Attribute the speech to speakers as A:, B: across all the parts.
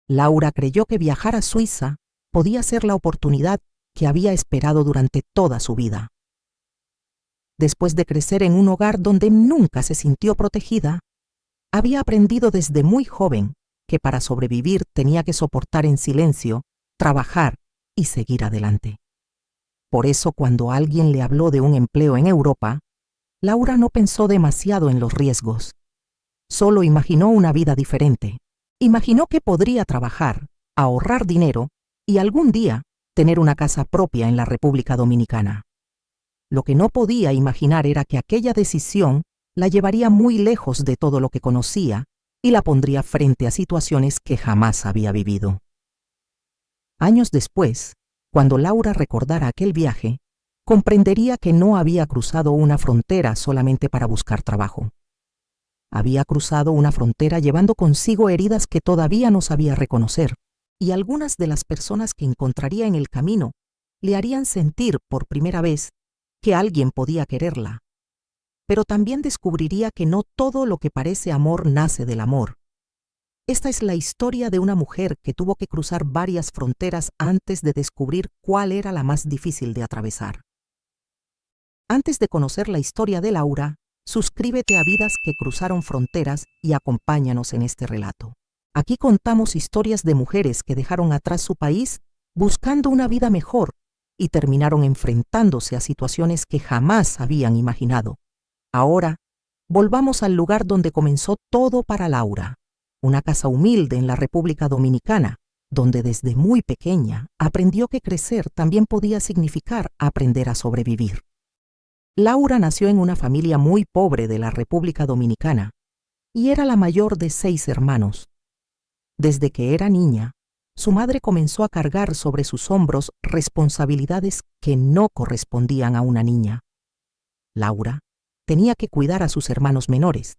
A: Laura creyó que viajar a Suiza podía ser la oportunidad que había esperado durante toda su vida. Después de crecer en un hogar donde nunca se sintió protegida, había aprendido desde muy joven que para sobrevivir tenía que soportar en silencio, trabajar y seguir adelante. Por eso, cuando alguien le habló de un empleo en Europa, Laura no pensó demasiado en los riesgos. Solo imaginó una vida diferente. Imaginó que podría trabajar, ahorrar dinero y algún día tener una casa propia en la República Dominicana. Lo que no podía imaginar era que aquella decisión la llevaría muy lejos de todo lo que conocía y la pondría frente a situaciones que jamás había vivido. Años después, cuando Laura recordara aquel viaje, comprendería que no había cruzado una frontera solamente para buscar trabajo. Había cruzado una frontera llevando consigo heridas que todavía no sabía reconocer, y algunas de las personas que encontraría en el camino le harían sentir por primera vez que alguien podía quererla. Pero también descubriría que no todo lo que parece amor nace del amor. Esta es la historia de una mujer que tuvo que cruzar varias fronteras antes de descubrir cuál era la más difícil de atravesar. Antes de conocer la historia de Laura, suscríbete a Vidas que Cruzaron Fronteras y acompáñanos en este relato. Aquí contamos historias de mujeres que dejaron atrás su país buscando una vida mejor y terminaron enfrentándose a situaciones que jamás habían imaginado. Ahora, volvamos al lugar donde comenzó todo para Laura, una casa humilde en la República Dominicana, donde desde muy pequeña aprendió que crecer también podía significar aprender a sobrevivir. Laura nació en una familia muy pobre de la República Dominicana y era la mayor de 6 hermanos. Desde que era niña, su madre comenzó a cargar sobre sus hombros responsabilidades que no correspondían a una niña. Laura tenía que cuidar a sus hermanos menores,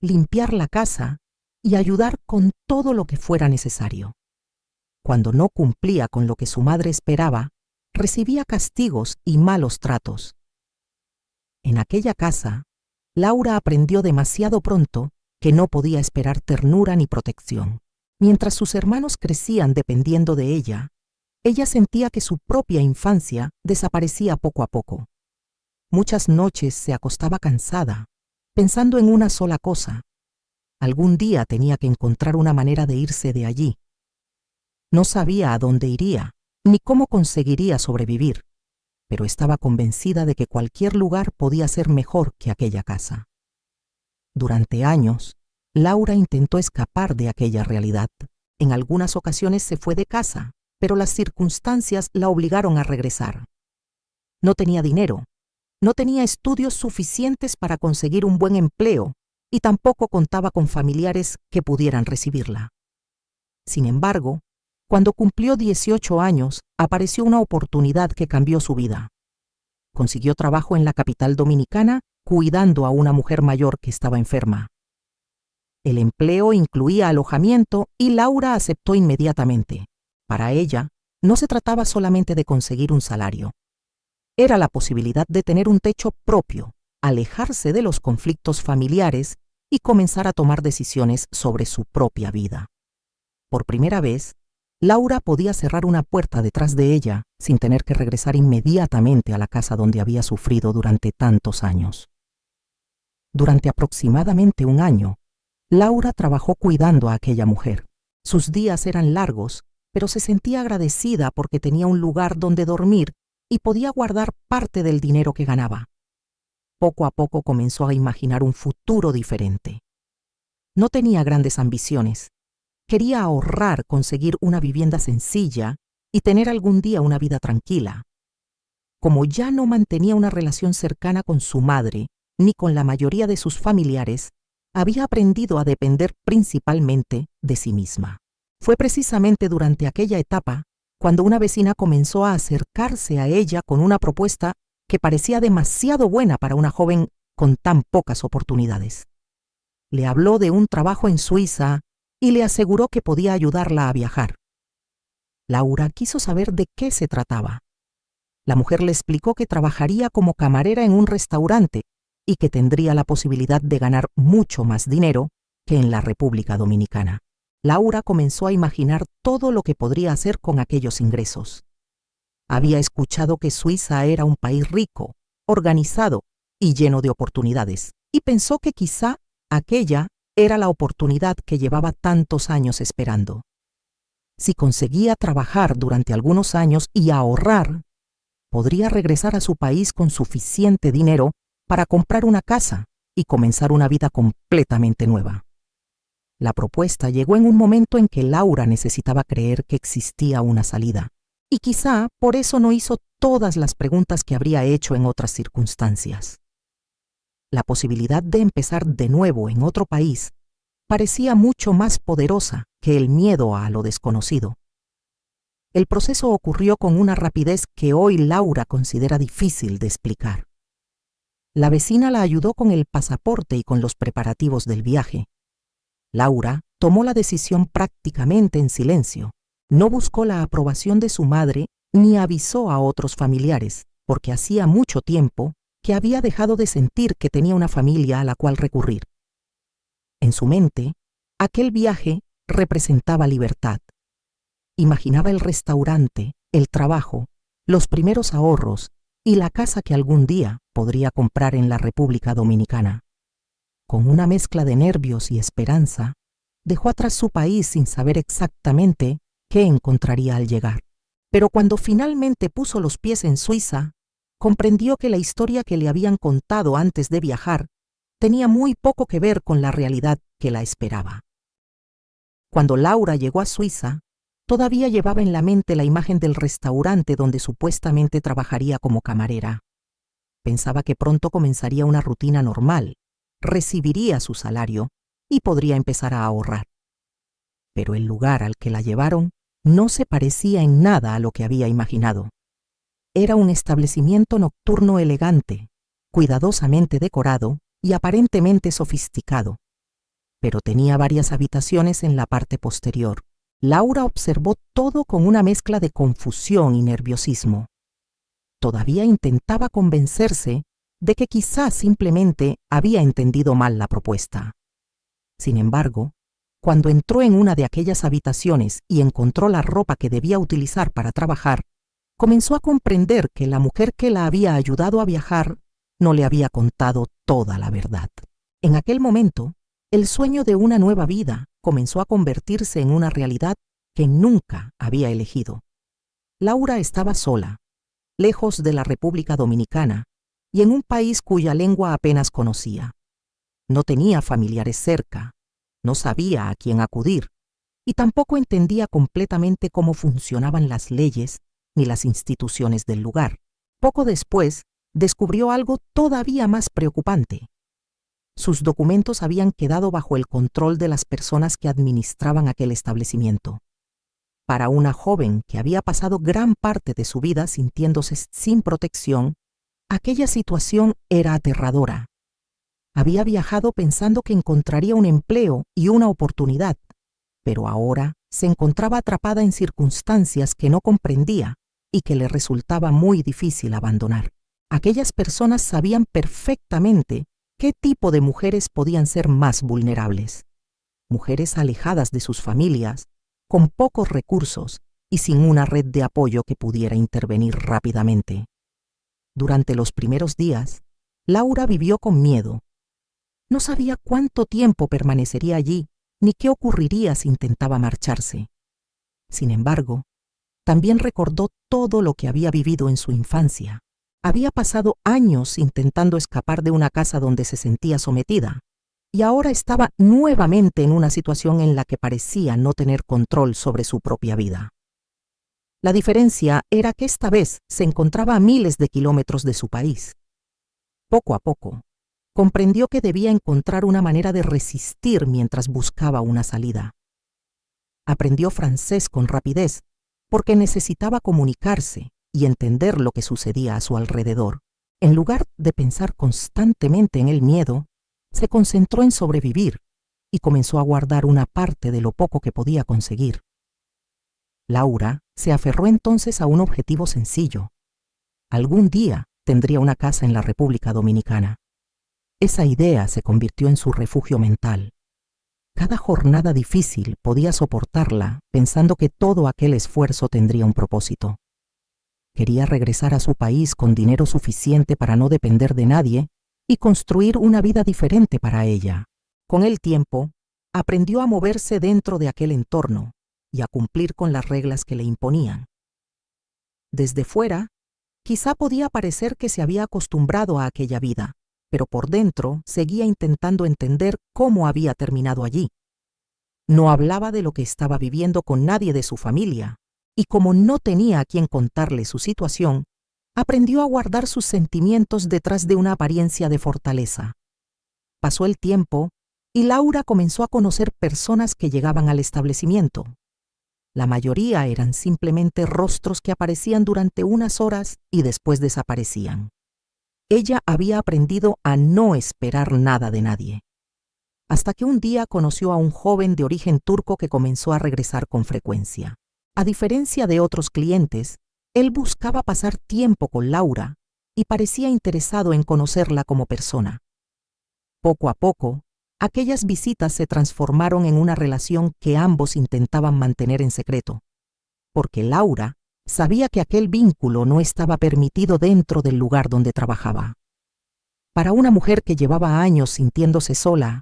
A: limpiar la casa y ayudar con todo lo que fuera necesario. Cuando no cumplía con lo que su madre esperaba, recibía castigos y malos tratos. En aquella casa, Laura aprendió demasiado pronto que no podía esperar ternura ni protección. Mientras sus hermanos crecían dependiendo de ella, ella sentía que su propia infancia desaparecía poco a poco. Muchas noches se acostaba cansada, pensando en una sola cosa. Algún día tenía que encontrar una manera de irse de allí. No sabía a dónde iría, ni cómo conseguiría sobrevivir, pero estaba convencida de que cualquier lugar podía ser mejor que aquella casa. Durante años, Laura intentó escapar de aquella realidad. En algunas ocasiones se fue de casa, pero las circunstancias la obligaron a regresar. No tenía dinero, no tenía estudios suficientes para conseguir un buen empleo y tampoco contaba con familiares que pudieran recibirla. Sin embargo, cuando cumplió 18 años, apareció una oportunidad que cambió su vida. Consiguió trabajo en la capital dominicana cuidando a una mujer mayor que estaba enferma. El empleo incluía alojamiento y Laura aceptó inmediatamente. Para ella, no se trataba solamente de conseguir un salario. Era la posibilidad de tener un techo propio, alejarse de los conflictos familiares y comenzar a tomar decisiones sobre su propia vida. Por primera vez, Laura podía cerrar una puerta detrás de ella sin tener que regresar inmediatamente a la casa donde había sufrido durante tantos años. Durante aproximadamente un año, Laura trabajó cuidando a aquella mujer. Sus días eran largos, pero se sentía agradecida porque tenía un lugar donde dormir y podía guardar parte del dinero que ganaba. Poco a poco comenzó a imaginar un futuro diferente. No tenía grandes ambiciones. Quería ahorrar, conseguir una vivienda sencilla y tener algún día una vida tranquila. Como ya no mantenía una relación cercana con su madre ni con la mayoría de sus familiares, había aprendido a depender principalmente de sí misma. Fue precisamente durante aquella etapa cuando una vecina comenzó a acercarse a ella con una propuesta que parecía demasiado buena para una joven con tan pocas oportunidades. Le habló de un trabajo en Suiza y le aseguró que podía ayudarla a viajar. Laura quiso saber de qué se trataba. La mujer le explicó que trabajaría como camarera en un restaurante y que tendría la posibilidad de ganar mucho más dinero que en la República Dominicana. Laura comenzó a imaginar todo lo que podría hacer con aquellos ingresos. Había escuchado que Suiza era un país rico, organizado y lleno de oportunidades, y pensó que quizá aquella era la oportunidad que llevaba tantos años esperando. Si conseguía trabajar durante algunos años y ahorrar, podría regresar a su país con suficiente dinero para comprar una casa y comenzar una vida completamente nueva. La propuesta llegó en un momento en que Laura necesitaba creer que existía una salida, y quizá por eso no hizo todas las preguntas que habría hecho en otras circunstancias. La posibilidad de empezar de nuevo en otro país parecía mucho más poderosa que el miedo a lo desconocido. El proceso ocurrió con una rapidez que hoy Laura considera difícil de explicar. La vecina la ayudó con el pasaporte y con los preparativos del viaje. Laura tomó la decisión prácticamente en silencio. No buscó la aprobación de su madre ni avisó a otros familiares, porque hacía mucho tiempo que había dejado de sentir que tenía una familia a la cual recurrir. En su mente, aquel viaje representaba libertad. Imaginaba el restaurante, el trabajo, los primeros ahorros y la casa que algún día podría comprar en la República Dominicana. Con una mezcla de nervios y esperanza, dejó atrás su país sin saber exactamente qué encontraría al llegar. Pero cuando finalmente puso los pies en Suiza, comprendió que la historia que le habían contado antes de viajar tenía muy poco que ver con la realidad que la esperaba. Cuando Laura llegó a Suiza, todavía llevaba en la mente la imagen del restaurante donde supuestamente trabajaría como camarera. Pensaba que pronto comenzaría una rutina normal, recibiría su salario y podría empezar a ahorrar. Pero el lugar al que la llevaron no se parecía en nada a lo que había imaginado. Era un establecimiento nocturno elegante, cuidadosamente decorado y aparentemente sofisticado, pero tenía varias habitaciones en la parte posterior. Laura observó todo con una mezcla de confusión y nerviosismo. Todavía intentaba convencerse de que quizás simplemente había entendido mal la propuesta. Sin embargo, cuando entró en una de aquellas habitaciones y encontró la ropa que debía utilizar para trabajar, comenzó a comprender que la mujer que la había ayudado a viajar no le había contado toda la verdad. En aquel momento, el sueño de una nueva vida comenzó a convertirse en una realidad que nunca había elegido. Laura estaba sola, lejos de la República Dominicana, y en un país cuya lengua apenas conocía. No tenía familiares cerca, no sabía a quién acudir, y tampoco entendía completamente cómo funcionaban las leyes ni las instituciones del lugar. Poco después, descubrió algo todavía más preocupante. Sus documentos habían quedado bajo el control de las personas que administraban aquel establecimiento. Para una joven que había pasado gran parte de su vida sintiéndose sin protección, aquella situación era aterradora. Había viajado pensando que encontraría un empleo y una oportunidad, pero ahora se encontraba atrapada en circunstancias que no comprendía y que le resultaba muy difícil abandonar. Aquellas personas sabían perfectamente qué tipo de mujeres podían ser más vulnerables. Mujeres alejadas de sus familias, con pocos recursos y sin una red de apoyo que pudiera intervenir rápidamente. Durante los primeros días, Laura vivió con miedo. No sabía cuánto tiempo permanecería allí, ni qué ocurriría si intentaba marcharse. Sin embargo, también recordó todo lo que había vivido en su infancia. Había pasado años intentando escapar de una casa donde se sentía sometida, y ahora estaba nuevamente en una situación en la que parecía no tener control sobre su propia vida. La diferencia era que esta vez se encontraba a miles de kilómetros de su país. Poco a poco, comprendió que debía encontrar una manera de resistir mientras buscaba una salida. Aprendió francés con rapidez, porque necesitaba comunicarse y entender lo que sucedía a su alrededor. En lugar de pensar constantemente en el miedo, se concentró en sobrevivir y comenzó a guardar una parte de lo poco que podía conseguir. Laura se aferró entonces a un objetivo sencillo. Algún día tendría una casa en la República Dominicana. Esa idea se convirtió en su refugio mental. Cada jornada difícil podía soportarla pensando que todo aquel esfuerzo tendría un propósito. Quería regresar a su país con dinero suficiente para no depender de nadie y construir una vida diferente para ella. Con el tiempo, aprendió a moverse dentro de aquel entorno y a cumplir con las reglas que le imponían. Desde fuera, quizá podía parecer que se había acostumbrado a aquella vida, pero por dentro seguía intentando entender cómo había terminado allí. No hablaba de lo que estaba viviendo con nadie de su familia, y como no tenía a quien contarle su situación, aprendió a guardar sus sentimientos detrás de una apariencia de fortaleza. Pasó el tiempo y Laura comenzó a conocer personas que llegaban al establecimiento. La mayoría eran simplemente rostros que aparecían durante unas horas y después desaparecían. Ella había aprendido a no esperar nada de nadie, hasta que un día conoció a un joven de origen turco que comenzó a regresar con frecuencia. A diferencia de otros clientes, él buscaba pasar tiempo con Laura y parecía interesado en conocerla como persona. Poco a poco, aquellas visitas se transformaron en una relación que ambos intentaban mantener en secreto, porque Laura sabía que aquel vínculo no estaba permitido dentro del lugar donde trabajaba. Para una mujer que llevaba años sintiéndose sola,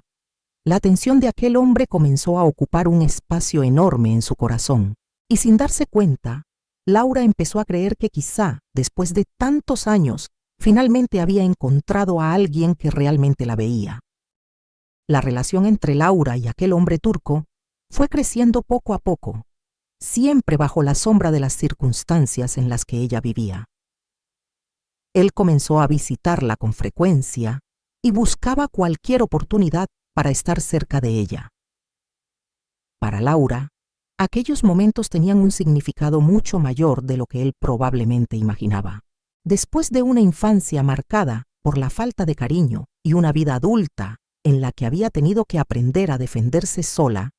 A: la atención de aquel hombre comenzó a ocupar un espacio enorme en su corazón, y sin darse cuenta, Laura empezó a creer que quizá, después de tantos años, finalmente había encontrado a alguien que realmente la veía. La relación entre Laura y aquel hombre turco fue creciendo poco a poco, siempre bajo la sombra de las circunstancias en las que ella vivía. Él comenzó a visitarla con frecuencia y buscaba cualquier oportunidad para estar cerca de ella. Para Laura, aquellos momentos tenían un significado mucho mayor de lo que él probablemente imaginaba. Después de una infancia marcada por la falta de cariño y una vida adulta en la que había tenido que aprender a defenderse sola,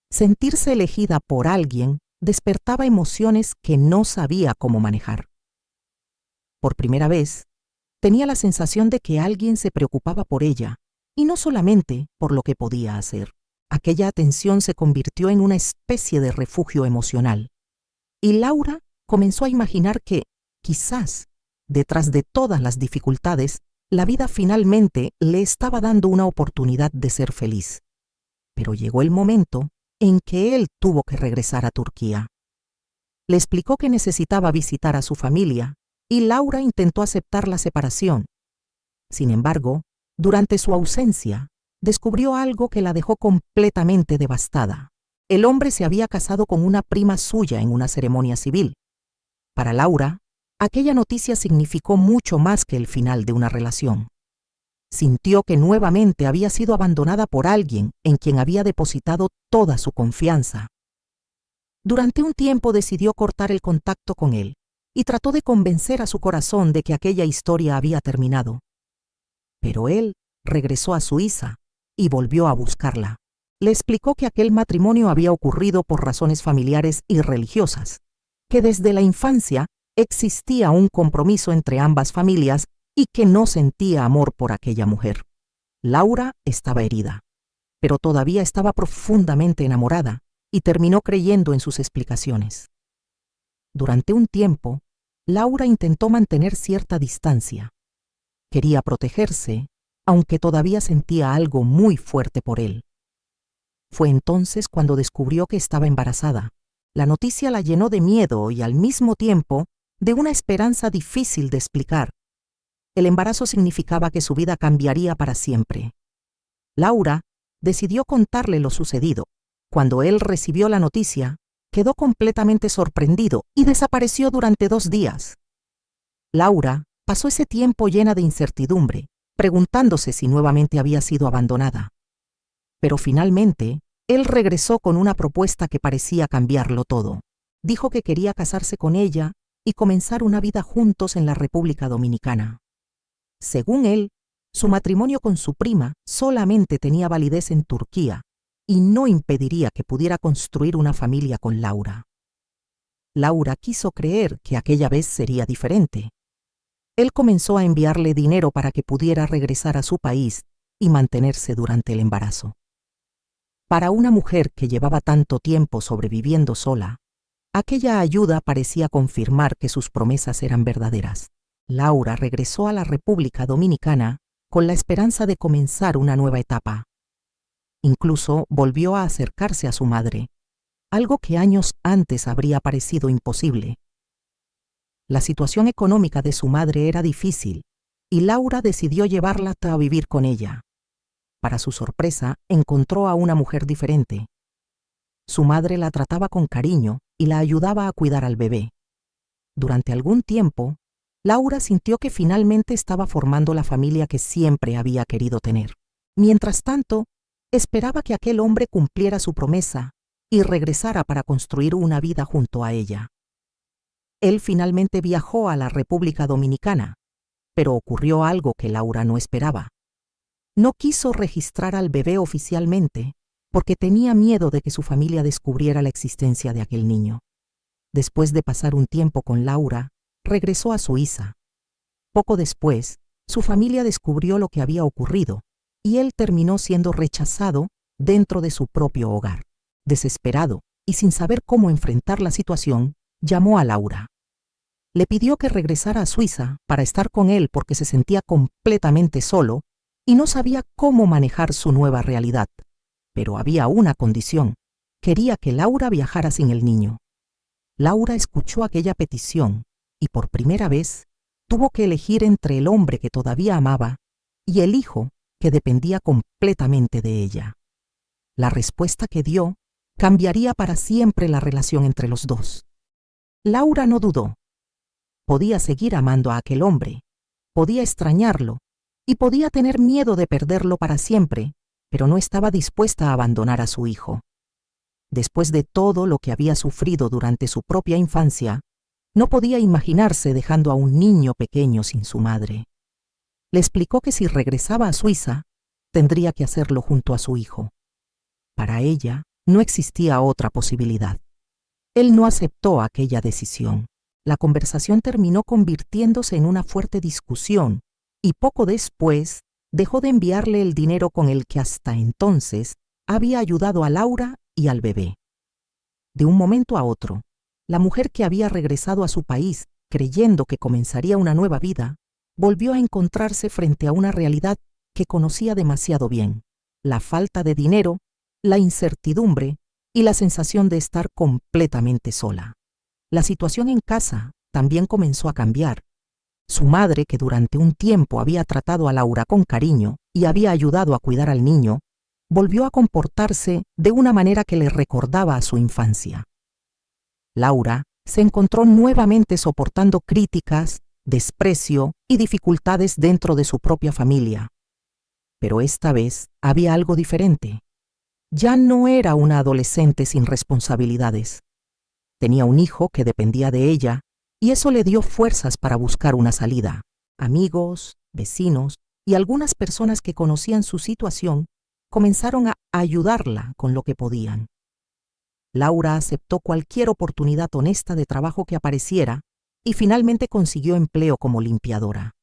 A: sentirse elegida por alguien despertaba emociones que no sabía cómo manejar. Por primera vez, tenía la sensación de que alguien se preocupaba por ella, y no solamente por lo que podía hacer. Aquella atención se convirtió en una especie de refugio emocional, y Laura comenzó a imaginar que, quizás, detrás de todas las dificultades, la vida finalmente le estaba dando una oportunidad de ser feliz. Pero llegó el momento en que él tuvo que regresar a Turquía. Le explicó que necesitaba visitar a su familia y Laura intentó aceptar la separación. Sin embargo, durante su ausencia, descubrió algo que la dejó completamente devastada. El hombre se había casado con una prima suya en una ceremonia civil. Para Laura, aquella noticia significó mucho más que el final de una relación. Sintió que nuevamente había sido abandonada por alguien en quien había depositado toda su confianza. Durante un tiempo decidió cortar el contacto con él y trató de convencer a su corazón de que aquella historia había terminado. Pero él regresó a Suiza y volvió a buscarla. Le explicó que aquel matrimonio había ocurrido por razones familiares y religiosas, que desde la infancia existía un compromiso entre ambas familias y que no sentía amor por aquella mujer. Laura estaba herida, pero todavía estaba profundamente enamorada y terminó creyendo en sus explicaciones. Durante un tiempo, Laura intentó mantener cierta distancia. Quería protegerse, aunque todavía sentía algo muy fuerte por él. Fue entonces cuando descubrió que estaba embarazada. La noticia la llenó de miedo y al mismo tiempo de una esperanza difícil de explicar. El embarazo significaba que su vida cambiaría para siempre. Laura decidió contarle lo sucedido. Cuando él recibió la noticia, quedó completamente sorprendido y desapareció durante 2 días. Laura pasó ese tiempo llena de incertidumbre, preguntándose si nuevamente había sido abandonada. Pero finalmente, él regresó con una propuesta que parecía cambiarlo todo. Dijo que quería casarse con ella y comenzar una vida juntos en la República Dominicana. Según él, su matrimonio con su prima solamente tenía validez en Turquía y no impediría que pudiera construir una familia con Laura. Laura quiso creer que aquella vez sería diferente. Él comenzó a enviarle dinero para que pudiera regresar a su país y mantenerse durante el embarazo. Para una mujer que llevaba tanto tiempo sobreviviendo sola, aquella ayuda parecía confirmar que sus promesas eran verdaderas. Laura regresó a la República Dominicana con la esperanza de comenzar una nueva etapa. Incluso volvió a acercarse a su madre, algo que años antes habría parecido imposible. La situación económica de su madre era difícil y Laura decidió llevarla a vivir con ella. Para su sorpresa, encontró a una mujer diferente. Su madre la trataba con cariño y la ayudaba a cuidar al bebé. Durante algún tiempo, Laura sintió que finalmente estaba formando la familia que siempre había querido tener. Mientras tanto, esperaba que aquel hombre cumpliera su promesa y regresara para construir una vida junto a ella. Él finalmente viajó a la República Dominicana, pero ocurrió algo que Laura no esperaba. No quiso registrar al bebé oficialmente porque tenía miedo de que su familia descubriera la existencia de aquel niño. Después de pasar un tiempo con Laura, regresó a Suiza. Poco después, su familia descubrió lo que había ocurrido y él terminó siendo rechazado dentro de su propio hogar. Desesperado y sin saber cómo enfrentar la situación, llamó a Laura. Le pidió que regresara a Suiza para estar con él porque se sentía completamente solo y no sabía cómo manejar su nueva realidad. Pero había una condición: quería que Laura viajara sin el niño. Laura escuchó aquella petición y por primera vez tuvo que elegir entre el hombre que todavía amaba y el hijo que dependía completamente de ella. La respuesta que dio cambiaría para siempre la relación entre los dos. Laura no dudó. Podía seguir amando a aquel hombre, podía extrañarlo y podía tener miedo de perderlo para siempre, pero no estaba dispuesta a abandonar a su hijo. Después de todo lo que había sufrido durante su propia infancia, no podía imaginarse dejando a un niño pequeño sin su madre. Le explicó que si regresaba a Suiza, tendría que hacerlo junto a su hijo. Para ella, no existía otra posibilidad. Él no aceptó aquella decisión. La conversación terminó convirtiéndose en una fuerte discusión y poco después dejó de enviarle el dinero con el que hasta entonces había ayudado a Laura y al bebé. De un momento a otro, la mujer que había regresado a su país creyendo que comenzaría una nueva vida, volvió a encontrarse frente a una realidad que conocía demasiado bien: la falta de dinero, la incertidumbre y la sensación de estar completamente sola. La situación en casa también comenzó a cambiar. Su madre, que durante un tiempo había tratado a Laura con cariño y había ayudado a cuidar al niño, volvió a comportarse de una manera que le recordaba a su infancia. Laura se encontró nuevamente soportando críticas, desprecio y dificultades dentro de su propia familia. Pero esta vez había algo diferente. Ya no era una adolescente sin responsabilidades. Tenía un hijo que dependía de ella y eso le dio fuerzas para buscar una salida. Amigos, vecinos y algunas personas que conocían su situación comenzaron a ayudarla con lo que podían. Laura aceptó cualquier oportunidad honesta de trabajo que apareciera y finalmente consiguió empleo como limpiadora.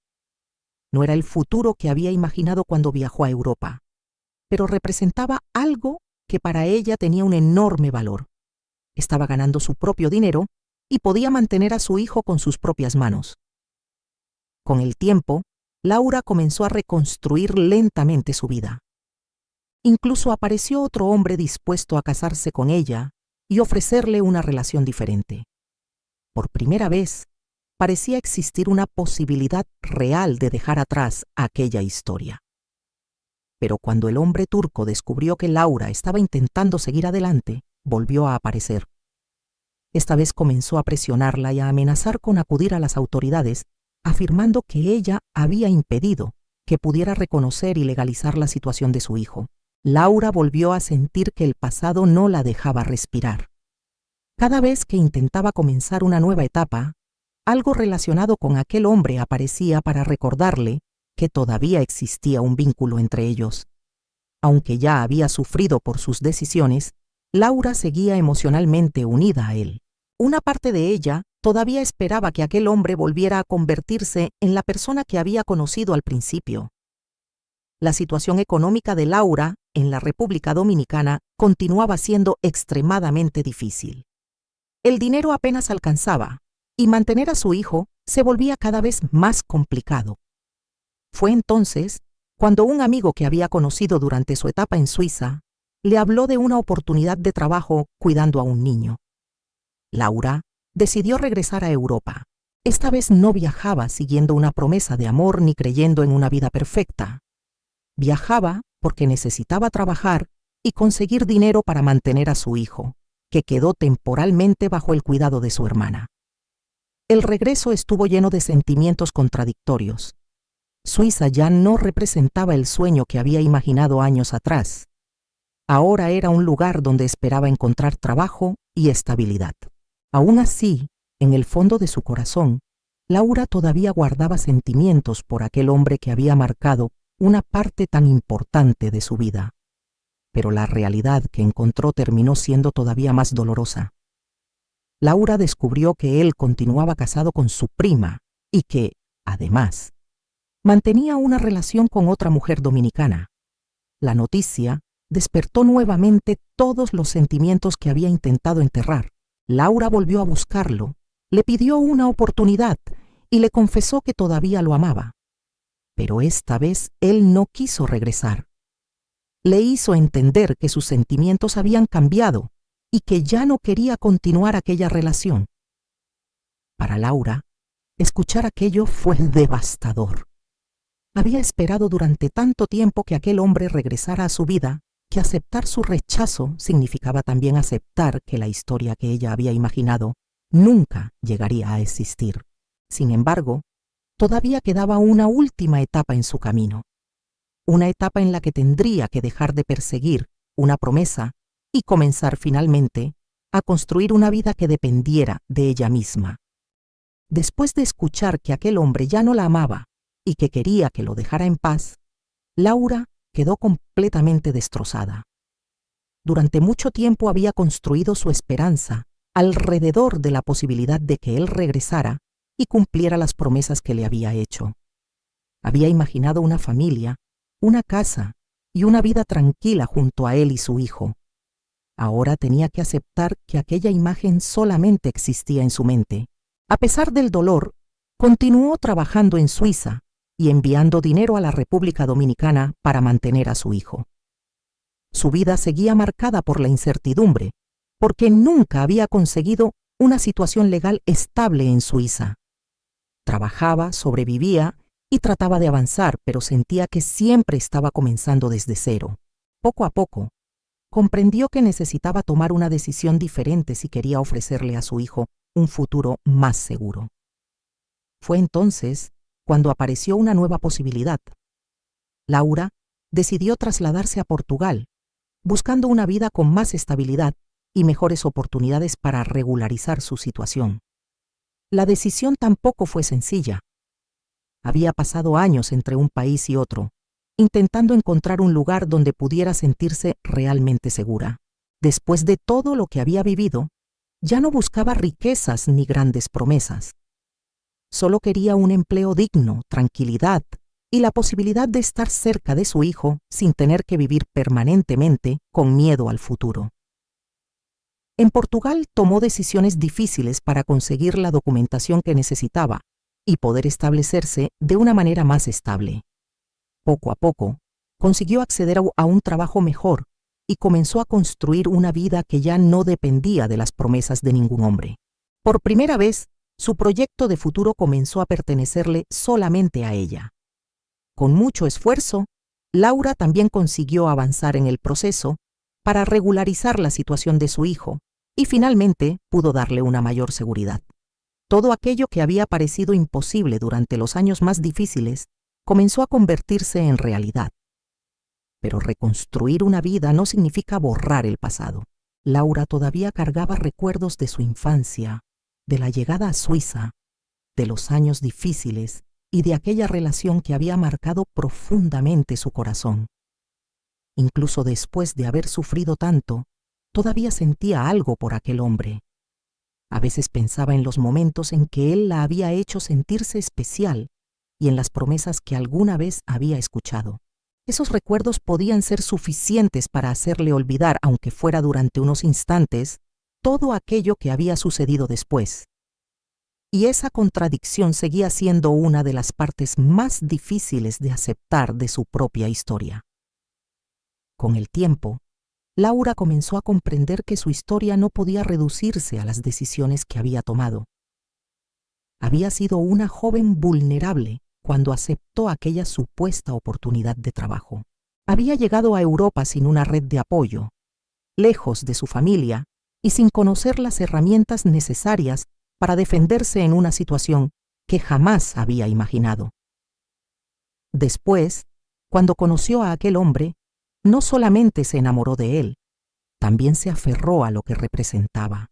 A: No era el futuro que había imaginado cuando viajó a Europa, pero representaba algo que para ella tenía un enorme valor. Estaba ganando su propio dinero y podía mantener a su hijo con sus propias manos. Con el tiempo, Laura comenzó a reconstruir lentamente su vida. Incluso apareció otro hombre dispuesto a casarse con ella y ofrecerle una relación diferente. Por primera vez, parecía existir una posibilidad real de dejar atrás aquella historia. Pero cuando el hombre turco descubrió que Laura estaba intentando seguir adelante, volvió a aparecer. Esta vez comenzó a presionarla y a amenazar con acudir a las autoridades, afirmando que ella había impedido que pudiera reconocer y legalizar la situación de su hijo. Laura volvió a sentir que el pasado no la dejaba respirar. Cada vez que intentaba comenzar una nueva etapa, algo relacionado con aquel hombre aparecía para recordarle que todavía existía un vínculo entre ellos. Aunque ya había sufrido por sus decisiones, Laura seguía emocionalmente unida a él. Una parte de ella todavía esperaba que aquel hombre volviera a convertirse en la persona que había conocido al principio. La situación económica de Laura en la República Dominicana continuaba siendo extremadamente difícil. El dinero apenas alcanzaba, y mantener a su hijo se volvía cada vez más complicado. Fue entonces cuando un amigo que había conocido durante su etapa en Suiza le habló de una oportunidad de trabajo cuidando a un niño. Laura decidió regresar a Europa. Esta vez no viajaba siguiendo una promesa de amor ni creyendo en una vida perfecta. Viajaba porque necesitaba trabajar y conseguir dinero para mantener a su hijo, que quedó temporalmente bajo el cuidado de su hermana. El regreso estuvo lleno de sentimientos contradictorios. Suiza ya no representaba el sueño que había imaginado años atrás. Ahora era un lugar donde esperaba encontrar trabajo y estabilidad. Aún así, en el fondo de su corazón, Laura todavía guardaba sentimientos por aquel hombre que había marcado una parte tan importante de su vida. Pero la realidad que encontró terminó siendo todavía más dolorosa. Laura descubrió que él continuaba casado con su prima y que, además, mantenía una relación con otra mujer dominicana. La noticia despertó nuevamente todos los sentimientos que había intentado enterrar. Laura volvió a buscarlo, le pidió una oportunidad y le confesó que todavía lo amaba. Pero esta vez él no quiso regresar. Le hizo entender que sus sentimientos habían cambiado y que ya no quería continuar aquella relación. Para Laura, escuchar aquello fue devastador. Había esperado durante tanto tiempo que aquel hombre regresara a su vida, que aceptar su rechazo significaba también aceptar que la historia que ella había imaginado nunca llegaría a existir. Sin embargo, todavía quedaba una última etapa en su camino. Una etapa en la que tendría que dejar de perseguir una promesa y comenzar finalmente a construir una vida que dependiera de ella misma. Después de escuchar que aquel hombre ya no la amaba y que quería que lo dejara en paz, Laura quedó completamente destrozada. Durante mucho tiempo había construido su esperanza alrededor de la posibilidad de que él regresara y cumpliera las promesas que le había hecho. Había imaginado una familia, una casa y una vida tranquila junto a él y su hijo. Ahora tenía que aceptar que aquella imagen solamente existía en su mente. A pesar del dolor, continuó trabajando en Suiza y enviando dinero a la República Dominicana para mantener a su hijo. Su vida seguía marcada por la incertidumbre, porque nunca había conseguido una situación legal estable en Suiza. Trabajaba, sobrevivía y trataba de avanzar, pero sentía que siempre estaba comenzando desde cero. Poco a poco, comprendió que necesitaba tomar una decisión diferente si quería ofrecerle a su hijo un futuro más seguro. Fue entonces cuando apareció una nueva posibilidad. Laura decidió trasladarse a Portugal, buscando una vida con más estabilidad y mejores oportunidades para regularizar su situación. La decisión tampoco fue sencilla. Había pasado años entre un país y otro, intentando encontrar un lugar donde pudiera sentirse realmente segura. Después de todo lo que había vivido, ya no buscaba riquezas ni grandes promesas. Solo quería un empleo digno, tranquilidad y la posibilidad de estar cerca de su hijo sin tener que vivir permanentemente con miedo al futuro. En Portugal tomó decisiones difíciles para conseguir la documentación que necesitaba y poder establecerse de una manera más estable. Poco a poco, consiguió acceder a un trabajo mejor y comenzó a construir una vida que ya no dependía de las promesas de ningún hombre. Por primera vez, su proyecto de futuro comenzó a pertenecerle solamente a ella. Con mucho esfuerzo, Laura también consiguió avanzar en el proceso para regularizar la situación de su hijo y finalmente pudo darle una mayor seguridad. Todo aquello que había parecido imposible durante los años más difíciles comenzó a convertirse en realidad. Pero reconstruir una vida no significa borrar el pasado. Laura todavía cargaba recuerdos de su infancia, de la llegada a Suiza, de los años difíciles y de aquella relación que había marcado profundamente su corazón. Incluso después de haber sufrido tanto, todavía sentía algo por aquel hombre. A veces pensaba en los momentos en que él la había hecho sentirse especial y en las promesas que alguna vez había escuchado. Esos recuerdos podían ser suficientes para hacerle olvidar, aunque fuera durante unos instantes, todo aquello que había sucedido después. Y esa contradicción seguía siendo una de las partes más difíciles de aceptar de su propia historia. Con el tiempo, Laura comenzó a comprender que su historia no podía reducirse a las decisiones que había tomado. Había sido una joven vulnerable cuando aceptó aquella supuesta oportunidad de trabajo. Había llegado a Europa sin una red de apoyo, lejos de su familia y sin conocer las herramientas necesarias para defenderse en una situación que jamás había imaginado. Después, cuando conoció a aquel hombre, no solamente se enamoró de él, también se aferró a lo que representaba: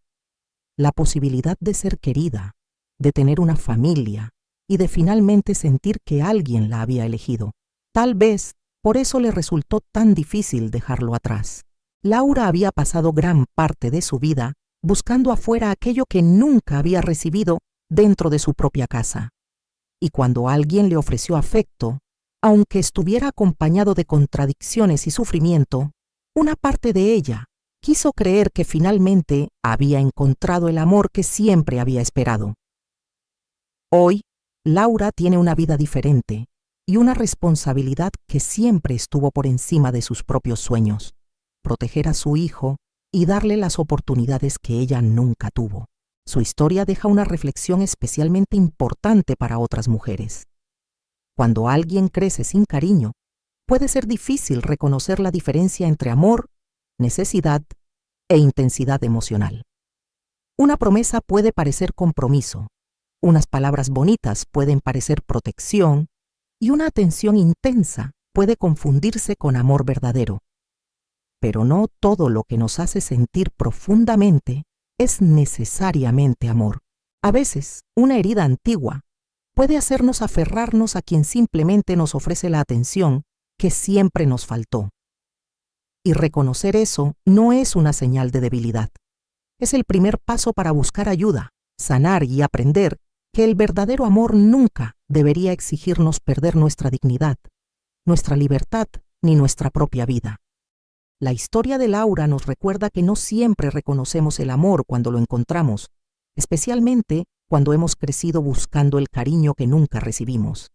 A: la posibilidad de ser querida, de tener una familia y de finalmente sentir que alguien la había elegido. Tal vez por eso le resultó tan difícil dejarlo atrás. Laura había pasado gran parte de su vida buscando afuera aquello que nunca había recibido dentro de su propia casa. Y cuando alguien le ofreció afecto, aunque estuviera acompañado de contradicciones y sufrimiento, una parte de ella quiso creer que finalmente había encontrado el amor que siempre había esperado. Hoy, Laura tiene una vida diferente y una responsabilidad que siempre estuvo por encima de sus propios sueños: proteger a su hijo y darle las oportunidades que ella nunca tuvo. Su historia deja una reflexión especialmente importante para otras mujeres. Cuando alguien crece sin cariño, puede ser difícil reconocer la diferencia entre amor, necesidad e intensidad emocional. Una promesa puede parecer compromiso, unas palabras bonitas pueden parecer protección y una atención intensa puede confundirse con amor verdadero. Pero no todo lo que nos hace sentir profundamente es necesariamente amor. A veces, una herida antigua puede hacernos aferrarnos a quien simplemente nos ofrece la atención que siempre nos faltó. Y reconocer eso no es una señal de debilidad. Es el primer paso para buscar ayuda, sanar y aprender que el verdadero amor nunca debería exigirnos perder nuestra dignidad, nuestra libertad ni nuestra propia vida. La historia de Laura nos recuerda que no siempre reconocemos el amor cuando lo encontramos, especialmente cuando hemos crecido buscando el cariño que nunca recibimos.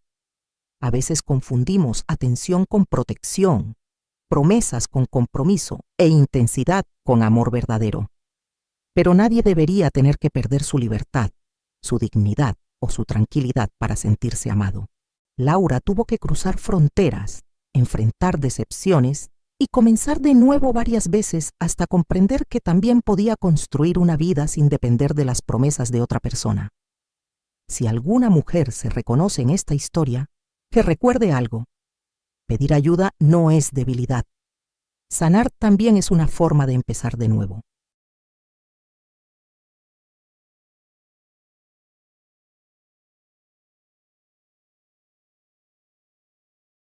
A: A veces confundimos atención con protección, promesas con compromiso e intensidad con amor verdadero. Pero nadie debería tener que perder su libertad, su dignidad o su tranquilidad para sentirse amado. Laura tuvo que cruzar fronteras, enfrentar decepciones y comenzar de nuevo varias veces hasta comprender que también podía construir una vida sin depender de las promesas de otra persona. Si alguna mujer se reconoce en esta historia, que recuerde algo: pedir ayuda no es debilidad. Sanar también es una forma de empezar de nuevo.